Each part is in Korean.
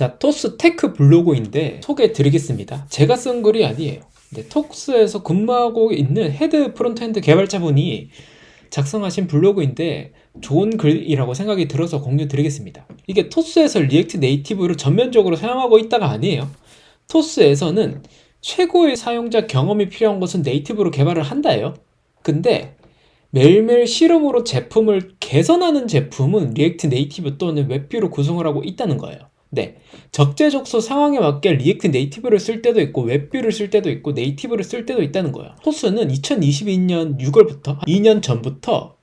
자, 토스 테크 블로그인데 소개해 드리겠습니다. 제가 쓴 글이 아니에요. 네, 토스에서 근무하고 있는 헤드 프론트엔드 개발자분이 작성하신 블로그인데 좋은 글이라고 생각이 들어서 공유 드리겠습니다. 이게 토스에서 리액트 네이티브를 전면적으로 사용하고 있다가 아니에요. 토스에서는 최고의 사용자 경험이 필요한 것은 네이티브로 개발을 한다예요. 근데 매일매일 실험으로 제품을 개선하는 제품은 리액트 네이티브 또는 웹뷰로 구성을 하고 있다는 거예요. 네, 적재적소 상황에 맞게 리액트 네이티브를 쓸 때도 있고 웹뷰를 쓸 때도 있고 네이티브를 쓸 때도 있다는 거예요. 토스는 2022년 6월부터 2년 전부터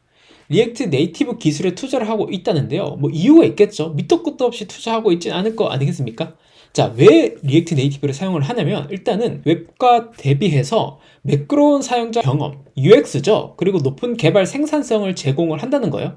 리액트 네이티브 기술에 투자를 하고 있다는데요. 뭐 이유가 있겠죠. 밑도 끝도 없이 투자하고 있진 않을 거 아니겠습니까? 자, 왜 리액트 네이티브를 사용을 하냐면 일단은 웹과 대비해서 매끄러운 사용자 경험, UX죠. 그리고 높은 개발 생산성을 제공을 한다는 거예요.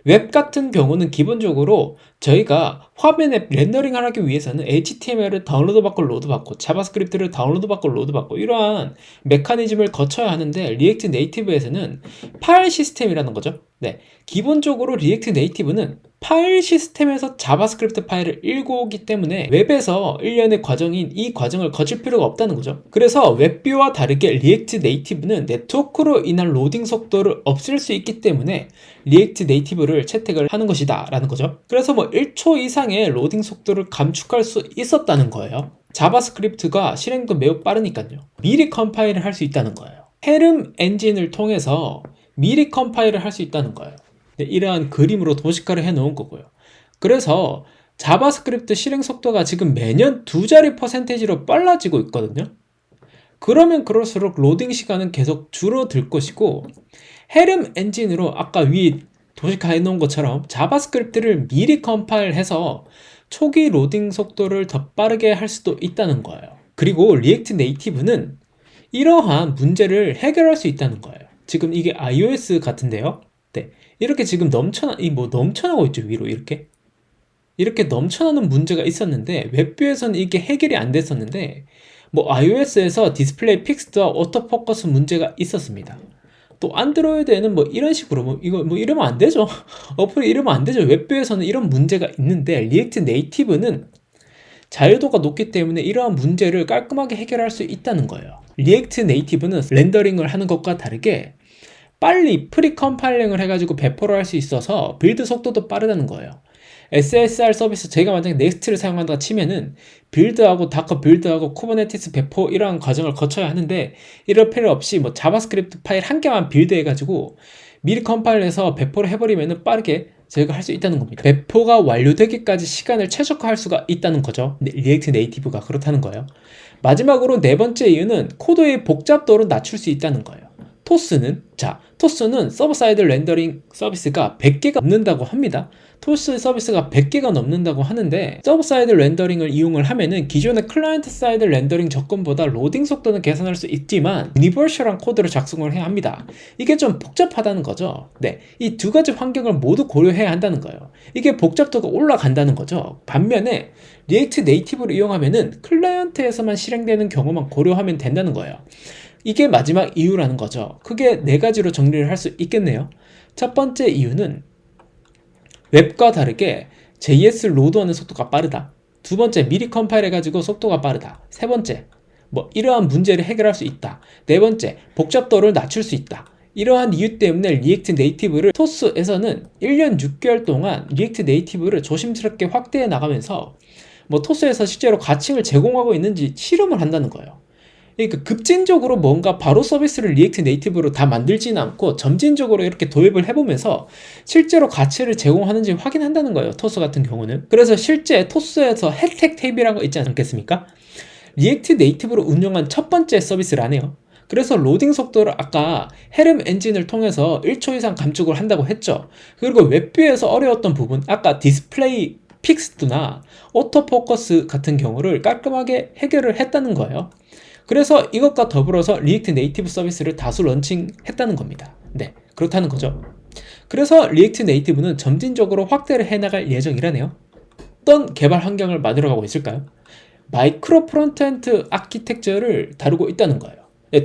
웹 같은 경우는 기본적으로 저희가 화면에 렌더링을 하기 위해서는 HTML을 다운로드 받고 로드 받고 자바스크립트를 다운로드 받고 로드 받고 이러한 메커니즘을 거쳐야 하는데 리액트 네이티브에서는 파일 시스템이라는 거죠. 네, 기본적으로 리액트 네이티브는 파일 시스템에서 자바스크립트 파일을 읽고 오기 때문에 웹에서 일련의 과정인 이 과정을 거칠 필요가 없다는 거죠. 그래서 웹뷰와 다르게 리액트 네이티브는 네트워크로 인한 로딩 속도를 없앨 수 있기 때문에 리액트 네이티브를 채택을 하는 것이다 라는 거죠. 그래서 뭐 1초 이상의 로딩 속도를 감축할 수 있었다는 거예요. 자바스크립트가 실행도 매우 빠르니까요. 미리 컴파일을 할 수 있다는 거예요. 헤름 엔진을 통해서 미리 컴파일을 할 수 있다는 거예요. 네, 이러한 그림으로 도식화를 해 놓은 거고요. 그래서 자바스크립트 실행 속도가 지금 매년 2자리 퍼센테이지로 빨라지고 있거든요. 그러면 그럴수록 로딩 시간은 계속 줄어들 것이고 헤름 엔진으로 아까 위에 도식화해 놓은 것처럼 자바스크립트를 미리 컴파일해서 초기 로딩 속도를 더 빠르게 할 수도 있다는 거예요. 그리고 리액트 네이티브는 이러한 문제를 해결할 수 있다는 거예요. 지금 이게 iOS 같은데요. 네, 이렇게 지금 넘쳐나고 있죠. 위로 이렇게 넘쳐나는 문제가 있었는데 웹뷰에서는 이게 해결이 안 됐었는데 뭐 iOS에서 디스플레이 픽스드와 오토포커스 문제가 있었습니다. 또 안드로이드에는 뭐 이런 식으로 이거 이러면 안 되죠. 어플이 이러면 안 되죠. 웹뷰에서는 이런 문제가 있는데 리액트 네이티브는 자유도가 높기 때문에 이러한 문제를 깔끔하게 해결할 수 있다는 거예요. 리액트 네이티브는 렌더링을 하는 것과 다르게 빨리 프리 컴파일링을 해가지고 배포를 할 수 있어서 빌드 속도도 빠르다는 거예요. SSR 서비스 제가 만약에 넥스트를 사용한다 치면은 빌드하고 다커 빌드하고 쿠버네티스 배포 이러한 과정을 거쳐야 하는데 이럴 필요 없이 뭐 자바스크립트 파일 한 개만 빌드해가지고 미리 컴파일해서 배포를 해버리면은 빠르게 저희가 할 수 있다는 겁니다. 배포가 완료되기까지 시간을 최적화할 수가 있다는 거죠. 리액트 네이티브가 그렇다는 거예요. 마지막으로 네 번째 이유는 코드의 복잡도를 낮출 수 있다는 거예요. 토스는 서버 사이드 렌더링 서비스가 100개가 넘는다고 합니다. 토스 서비스가 100개가 넘는다고 하는데 서버 사이드 렌더링을 이용을 하면은 기존의 클라이언트 사이드 렌더링 접근보다 로딩 속도는 개선할 수 있지만 유니버셜한 코드를 작성을 해야 합니다. 이게 좀 복잡하다는 거죠. 네, 이 두 가지 환경을 모두 고려해야 한다는 거예요. 이게 복잡도가 올라간다는 거죠. 반면에 리액트 네이티브를 이용하면은 클라이언트에서만 실행되는 경우만 고려하면 된다는 거예요. 이게 마지막 이유라는 거죠. 크게 네 가지로 정리를 할 수 있겠네요. 첫 번째 이유는 웹과 다르게 JS 로드하는 속도가 빠르다. 두 번째, 미리 컴파일 해가지고 속도가 빠르다. 세 번째, 이러한 문제를 해결할 수 있다. 네 번째, 복잡도를 낮출 수 있다. 이러한 이유 때문에 리액트 네이티브를 토스에서는 1년 6개월 동안 리액트 네이티브를 조심스럽게 확대해 나가면서 토스에서 실제로 가칭을 제공하고 있는지 실험을 한다는 거예요. 그러니까 급진적으로 뭔가 바로 서비스를 리액트 네이티브로 다 만들지는 않고 점진적으로 이렇게 도입을 해보면서 실제로 가치를 제공하는지 확인한다는 거예요. 토스 같은 경우는. 그래서 실제 토스에서 혜택 탭이라는 거 있지 않겠습니까? 리액트 네이티브로 운영한 첫 번째 서비스라네요. 그래서 로딩 속도를 아까 헤름 엔진을 통해서 1초 이상 감축을 한다고 했죠. 그리고 웹뷰에서 어려웠던 부분, 아까 디스플레이 픽스드나 오토포커스 같은 경우를 깔끔하게 해결을 했다는 거예요. 그래서 이것과 더불어서 리액트 네이티브 서비스를 다수 런칭했다는 겁니다. 네, 그렇다는 거죠. 그래서 리액트 네이티브는 점진적으로 확대를 해나갈 예정이라네요. 어떤 개발 환경을 만들어가고 있을까요? 마이크로 프론트엔드 아키텍처를 다루고 있다는 거예요.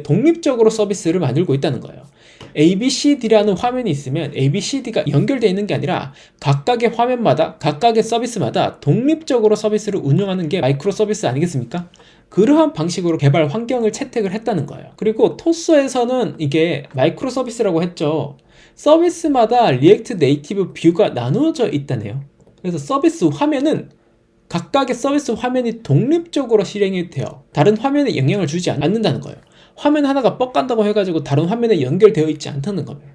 독립적으로 서비스를 만들고 있다는 거예요. ABCD라는 화면이 있으면 ABCD가 연결되어 있는 게 아니라 각각의 화면마다 각각의 서비스마다 독립적으로 서비스를 운영하는 게 마이크로 서비스 아니겠습니까? 그러한 방식으로 개발 환경을 채택을 했다는 거예요. 그리고 토스에서는 이게 마이크로 서비스라고 했죠. 서비스마다 리액트 네이티브 뷰가 나누어져 있다네요. 그래서 서비스 화면은 각각의 서비스 화면이 독립적으로 실행이 돼요. 다른 화면에 영향을 주지 않는다는 거예요. 화면 하나가 뻑간다고 해가지고 다른 화면에 연결되어 있지 않다는 겁니다.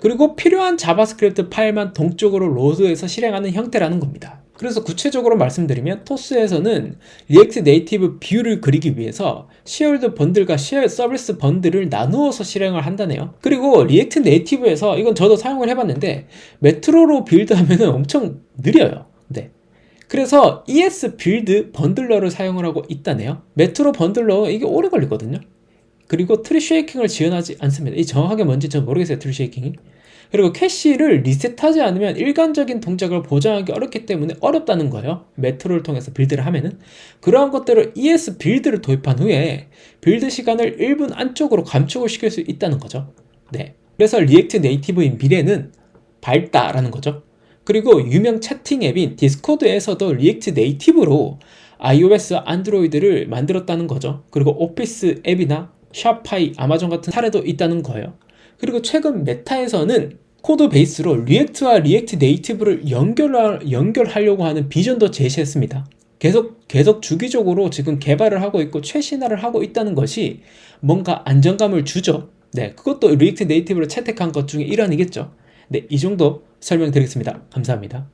그리고 필요한 자바스크립트 파일만 동적으로 로드해서 실행하는 형태라는 겁니다. 그래서 구체적으로 말씀드리면 토스에서는 리액트 네이티브 뷰를 그리기 위해서 쉐어드 번들과 쉐어 서비스 번들을 나누어서 실행을 한다네요. 그리고 리액트 네이티브에서 이건 저도 사용을 해봤는데 메트로로 빌드하면 엄청 느려요. 네. 그래서 ES 빌드 번들러를 사용을 하고 있다네요. 메트로 번들러 이게 오래 걸리거든요. 그리고 트리 쉐이킹을 지원하지 않습니다. 이 정확하게 뭔지 전 모르겠어요. 트리 쉐이킹이. 그리고 캐시를 리셋하지 않으면 일관적인 동작을 보장하기 어렵기 때문에 어렵다는 거예요. 메트로를 통해서 빌드를 하면은. 그러한 것들을 ES 빌드를 도입한 후에 빌드 시간을 1분 안쪽으로 감축을 시킬 수 있다는 거죠. 네. 그래서 리액트 네이티브인 미래는 밝다라는 거죠. 그리고 유명 채팅 앱인 디스코드에서도 리액트 네이티브로 iOS, 안드로이드를 만들었다는 거죠. 그리고 오피스 앱이나 샤파이, 아마존 같은 사례도 있다는 거예요. 그리고 최근 메타에서는 코드 베이스로 리액트와 리액트 네이티브를 연결하려고 하는 비전도 제시했습니다. 계속 주기적으로 지금 개발을 하고 있고 최신화를 하고 있다는 것이 뭔가 안정감을 주죠. 네, 그것도 리액트 네이티브를 채택한 것 중에 일환이겠죠. 네, 이 정도 설명드리겠습니다. 감사합니다.